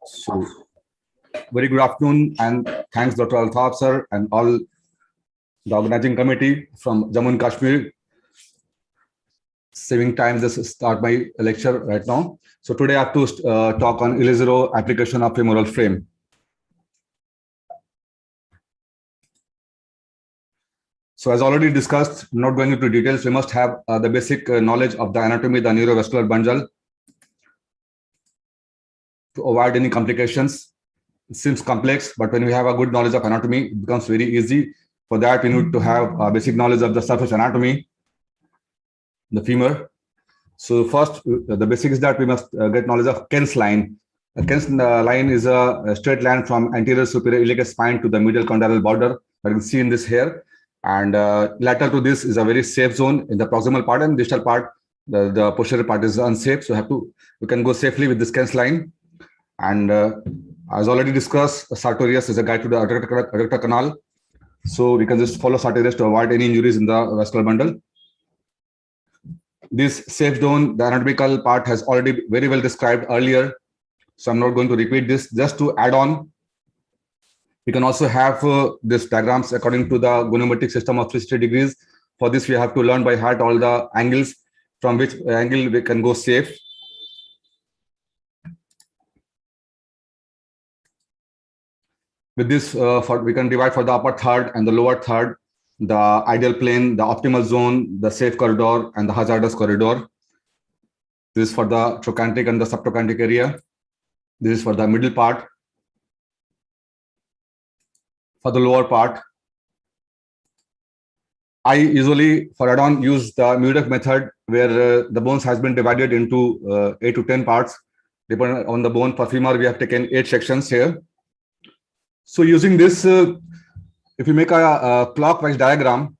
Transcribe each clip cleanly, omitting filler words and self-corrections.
So, very good afternoon, and thanks, Dr. Altaf sir, and all the organizing committee from Jammu and Kashmir. Saving time, just start my lecture right now. So today I have to talk on Elizero application of femoral frame. So as already discussed, not going into details, we must have the basic knowledge of the anatomy, the neurovascular bundle, to avoid any complications. It seems complex, but when we have a good knowledge of anatomy, it becomes very easy. For that, we need to have a basic knowledge of the surface anatomy, the femur. So first, the basic is that we must get knowledge of Ken's line. Ken's line is a straight line from anterior superior iliac spine to the medial condylar border. You can see in this here. And lateral to this is a very safe zone in the proximal part, and distal part, the posterior part is unsafe. So we can go safely with this Ken's line. And as already discussed, Sartorius is a guide to the adductor canal. So we can just follow Sartorius to avoid any injuries in the vascular bundle. This safe zone, the anatomical part has already very well described earlier. So I'm not going to repeat this. Just to add on, we can also have this diagrams according to the goniometric system of 360 degrees. For this, we have to learn by heart all the angles, from which angle we can go safe. With this, we can divide for the upper third and the lower third, the ideal plane, the optimal zone, the safe corridor, and the hazardous corridor. This is for the trochanteric and the subtrochanteric area. This is for the middle part. For the lower part, I usually, for add-on, use the Mudek method, where the bones has been divided into 8 to 10 parts. Depending on the bone, for femur, we have taken 8 sections here. So using this, if you make a clockwise diagram,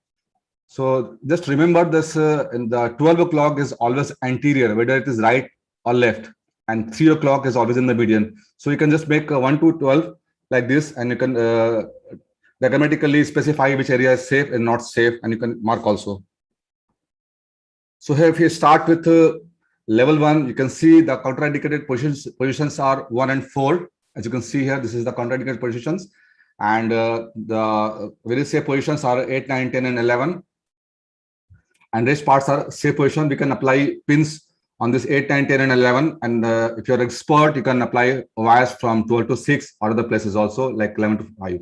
so just remember this, in the 12 o'clock is always anterior, whether it is right or left, and 3 o'clock is always in the median. So you can just make 1 to 12 like this, and you can diagrammatically specify which area is safe and not safe, and you can mark also. So here, if you start with level 1, you can see the contraindicated positions are 1 and 4. As you can see here, this is the contraindicated positions, and the very safe positions are 8, 9, 10, and 11. And rest parts are safe position. We can apply pins on this 8, 9, 10, and 11. And if you're expert, you can apply wires from 12 to 6 or other places also, like 11 to 5.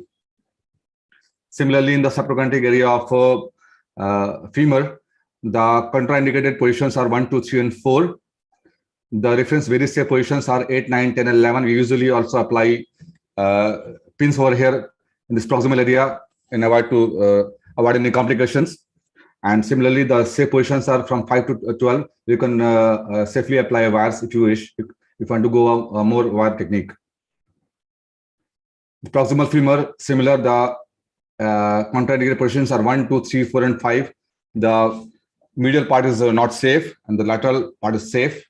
Similarly, in the subtrochanteric area of femur, the contraindicated positions are 1, 2, 3, and 4. The reference very safe positions are 8, 9, 10, and 11. We usually also apply pins over here in this proximal area in order to avoid any complications. And similarly, the safe positions are from 5 to 12. You can safely apply wires if you wish, if you want to go a more wire technique. The proximal femur, similar, the contraindicated positions are 1, 2, 3, 4, and 5. The medial part is not safe, and the lateral part is safe.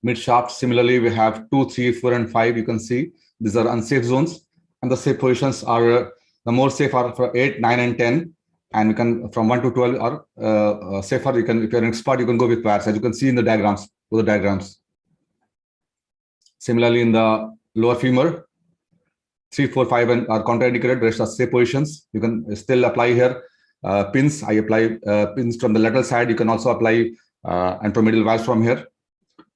Mid shaft, similarly, we have 2, 3, 4, and 5. You can see these are unsafe zones, and the safe positions are the more safe are for 8, 9, and 10. And we can from 1 to 12 are safer. You can, if you're an expert, you can go with wires, as you can see in the diagrams. Both the diagrams. Similarly, in the lower femur, 3, 4, 5 are contraindicated. Rest are safe positions. You can still apply here pins. I apply pins from the lateral side. You can also apply anteromedial wires from here.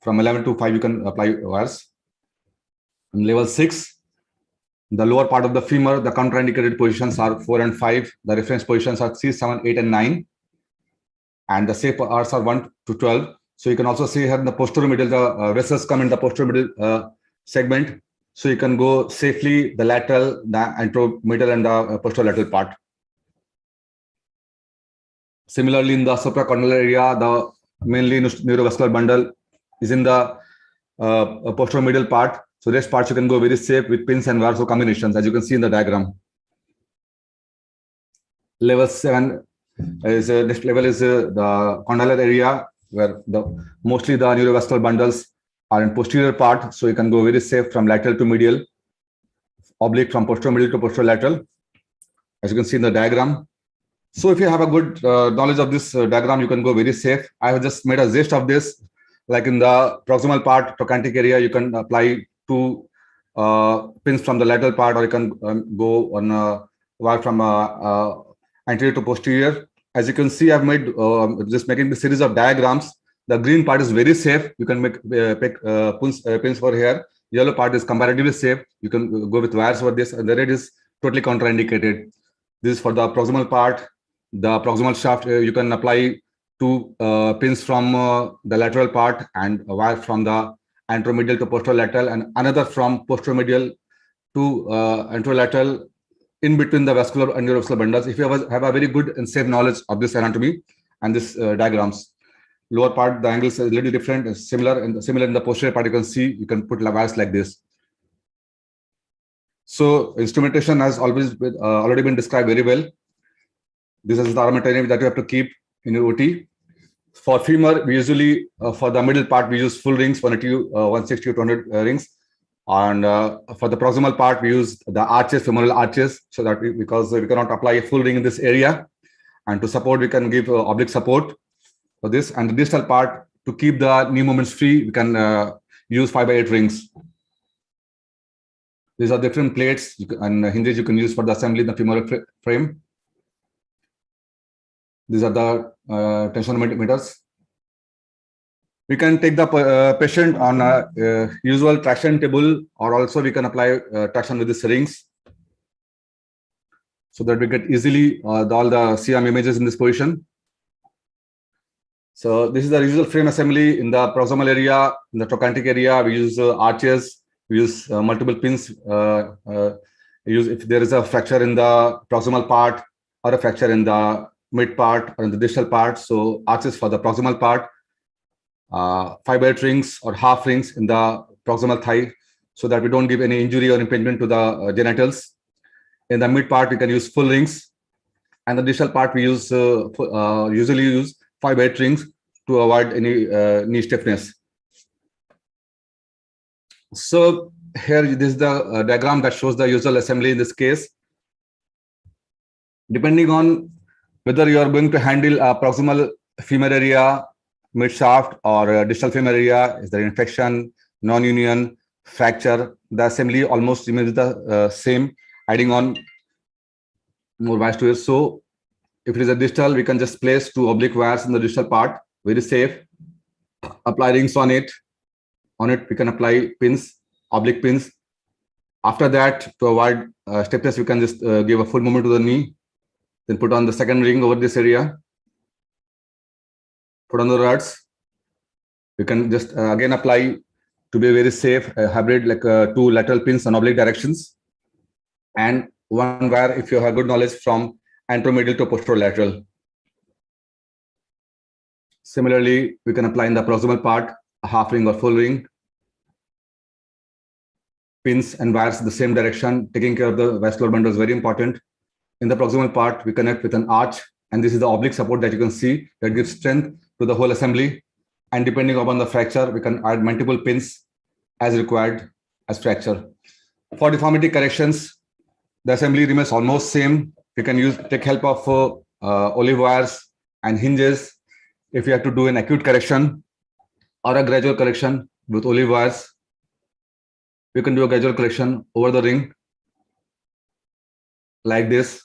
From 11 to 5, you can apply wires. In level 6, the lower part of the femur, the contraindicated positions are 4 and 5. The reference positions are 3, 7, 8, and 9. And the safe parts are 1 to 12. So you can also see here in the posterior middle, the vessels come in the posterior middle segment. So you can go safely the lateral, the anteromedial, and the posterolateral part. Similarly, in the supracondylar area, the mainly neurovascular bundle is in the posterior middle part. So rest parts you can go very safe with pins and wires or combinations, as you can see in the diagram. Level 7 is next level is the condylar area, where mostly the neurovascular bundles are in posterior part. So you can go very safe from lateral to medial, oblique from posterior middle to posterolateral, as you can see in the diagram. So if you have a good knowledge of this diagram, you can go very safe. I have just made a gist of this. Like in the proximal part, trochanteric area, you can apply two pins from the lateral part, or you can go on wire from anterior to posterior. As you can see, I've made just making the series of diagrams. The green part is very safe. You can make pick pins for here. Yellow part is comparatively safe. You can go with wires for this, and the red is totally contraindicated. This is for the proximal part. The proximal shaft, you can apply two pins from the lateral part and a wire from the anteromedial to posterolateral, and another from posteromedial to anterolateral in between the vascular and neurovascular bundles. If you have a very good and safe knowledge of this anatomy and this diagrams. Lower part, the angles is a little different, similar in the posterior part. You can see you can put wires like this. So instrumentation has always been, already been described very well. This is the armamentarium that you have to keep in your OT. For femur, we usually, for the middle part, we use full rings, 180, 160 to 200 rings. And for the proximal part, we use the arches, femoral arches, so that because we cannot apply a full ring in this area. And to support, we can give oblique support for this. And the distal part, to keep the knee movements free, we can use 5x8 rings. These are different plates and hinges you can use for the assembly in the femoral frame. These are the tensionometers. We can take the patient on a usual traction table, or also we can apply traction with these rings, so that we get easily all the CM images in this position. So this is the usual frame assembly. In the proximal area, in the trochanteric area, we use arches, we use multiple pins. Use if there is a fracture in the proximal part or a fracture in the mid part or in the distal part. So arches for the proximal part, 5x8 rings or half rings in the proximal thigh, so that we don't give any injury or impingement to the genitals. In the mid part, we can use full rings, and the distal part we use usually use 5x8 rings to avoid any knee stiffness. So here, this is the diagram that shows the usual assembly in this case. Depending on whether you are going to handle a proximal femur area, mid shaft, or distal femur area, is there infection, non-union, fracture, the assembly almost remains the same, adding on more wires to it. So if it is a distal, we can just place two oblique wires in the distal part, very safe. Apply rings on it. On it, we can apply pins, oblique pins. After that, to avoid stiffness, we can just give a full movement to the knee. Then put on the second ring over this area. Put on the rods. We can just again apply, to be very safe, a hybrid, like two lateral pins on oblique directions, and one wire, if you have good knowledge, from anteromedial to posterolateral. Similarly, we can apply in the proximal part a half ring or full ring. Pins and wires in the same direction. Taking care of the vascular bundle is very important. In the proximal part, we connect with an arch, and this is the oblique support that you can see that gives strength to the whole assembly. And depending upon the fracture, we can add multiple pins as required as fracture. For deformity corrections, the assembly remains almost same. You can take help of olive wires and hinges if you have to do an acute correction or a gradual correction with olive wires. We can do a gradual correction over the ring like this.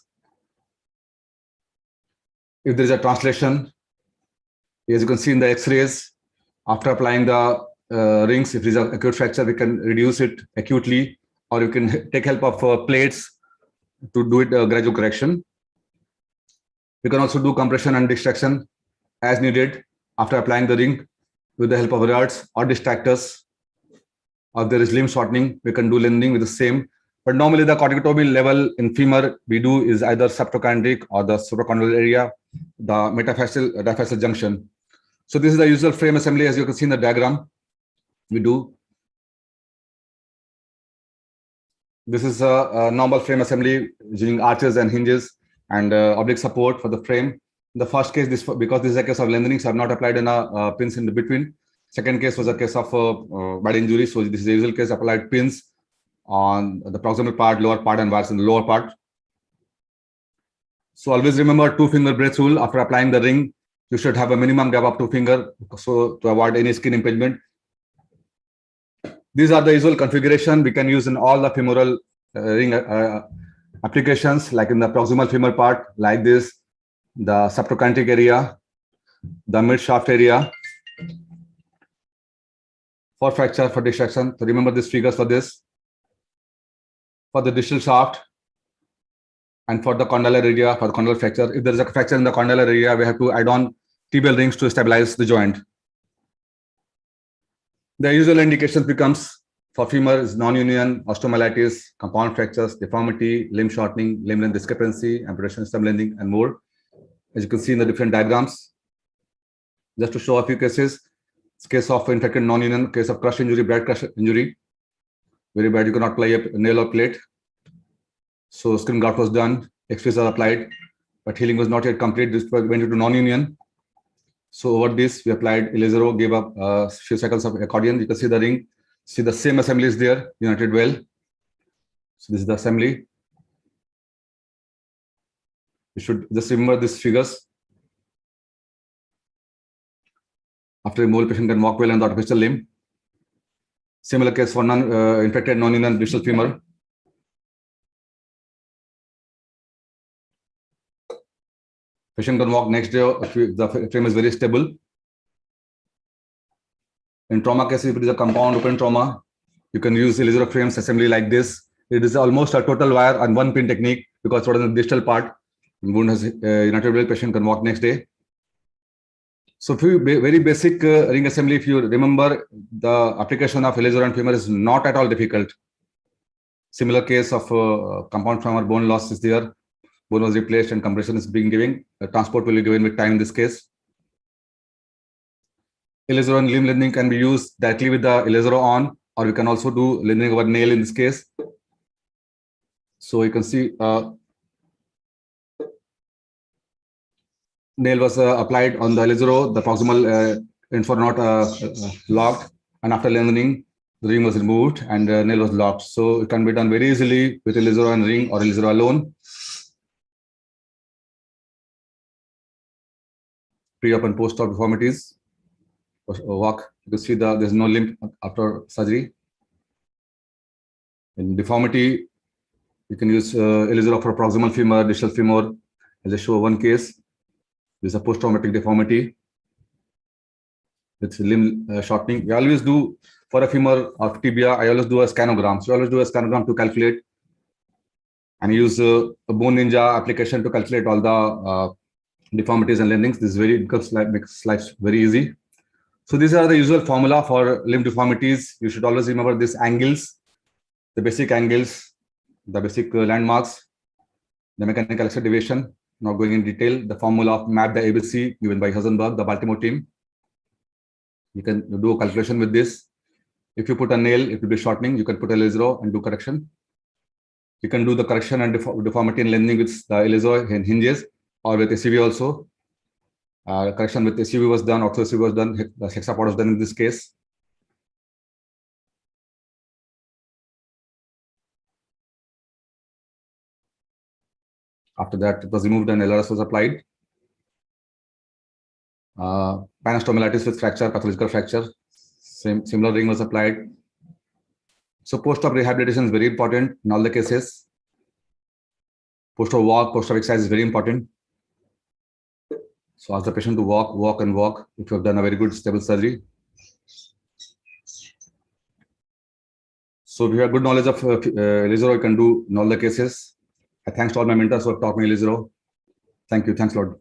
If there is a translation, as you can see in the X-rays, after applying the rings, if there is an acute fracture, we can reduce it acutely, or you can take help of plates to do it gradual correction. We can also do compression and distraction as needed after applying the ring with the help of rods or distractors. Or if there is limb shortening, we can do lengthening with the same. But normally the corticotomy level in femur we do is either subtrochanteric or the supracondylar area, the metaphyseal diphyseal junction. So this is the usual frame assembly, as you can see in the diagram. We do. This is a normal frame assembly using arches and hinges and oblique support for the frame. In the first case, because this is a case of lengthening, so I have not applied any pins in the between. Second case was a case of bad injury, so this is the usual case, applied pins on the proximal part, lower part, and wires in the lower part. So always remember 2-finger brace rule. After applying the ring, you should have a minimum gap of 2 fingers, so to avoid any skin impingement. These are the usual configuration we can use in all the femoral ring applications, like in the proximal femur part, like this, the subtrochanteric area, the mid shaft area, for fracture, for dissection. So remember these figures for this, for the distal shaft, and for the condylar area, for the condylar fracture. If there is a fracture in the condylar area, we have to add on tibial rings to stabilize the joint. The usual indications becomes for femur is non-union, osteomyelitis, compound fractures, deformity, limb shortening, limb length discrepancy, amputation, stem lengthening, and more. As you can see in the different diagrams. Just to show a few cases, case of infected non-union, case of crush injury, brad crush injury, very bad. You cannot apply a nail or plate. So skin graft was done, X-rays are applied, but healing was not yet complete. This went into non-union. So over this, we applied Elizero, gave up a few cycles of accordion. You can see the ring. See the same assembly is there, united well. So this is the assembly. You should just remember these figures. After removal, patient can walk well on the artificial limb. Similar case for infected non-union distal femur. Patient can walk next day. The frame is very stable. In trauma cases, if it is a compound open trauma, you can use Elizero frames assembly like this. It is almost a total wire and one pin technique, because what is the distal part, wound has united well, patient can walk next day. So very basic ring assembly. If you remember, the application of Elizero and femur is not at all difficult. Similar case of compound trauma, bone loss is there. Bone was replaced and compression is being given. Transport will be given with time in this case. Elizero and limb lengthening can be used directly with the Elizero on, or we can also do lengthening over nail in this case. So you can see nail was applied on the Elizero, the proximal ends were not locked, and after lengthening, the ring was removed and the nail was locked. So it can be done very easily with Elizero and ring or Elizero alone. Pre-op and post-op deformities. Walk, you can see there's no limp after surgery. In deformity, you can use Elizero for proximal femur, distal femur. As I show one case, this is a post-traumatic deformity. It's limb shortening. We always do for a femur or tibia. I always do a scanogram. So I always do a scanogram to calculate, and use a Bone Ninja application to calculate all the deformities and lengthenings. This is makes life very easy. So these are the usual formula for limb deformities. You should always remember these angles, the basic angles, the basic landmarks, the mechanical axis deviation. Not going in detail, the formula of map the ABC given by Hasenberg, the Baltimore team. You can do a calculation with this. If you put a nail, it will be shortening. You can put a Elizero and do correction. You can do the correction and deformity and lengthening with the Elizero and hinges, or with ACV also. Correction with ACV was done, ortho ACV was done, the hexapod was done in this case. After that, it was removed and LRS was applied. Panostomielitis with fracture, pathological fracture, similar ring was applied. So post-op rehabilitation is very important in all the cases. Post-op walk, post-op exercise is very important. So ask the patient to walk and walk if you have done a very good stable surgery. So if you have good knowledge of Elizero, you can do in all the cases. Thanks to all my mentors who have taught me Elizero. Thank you. Thanks a lot.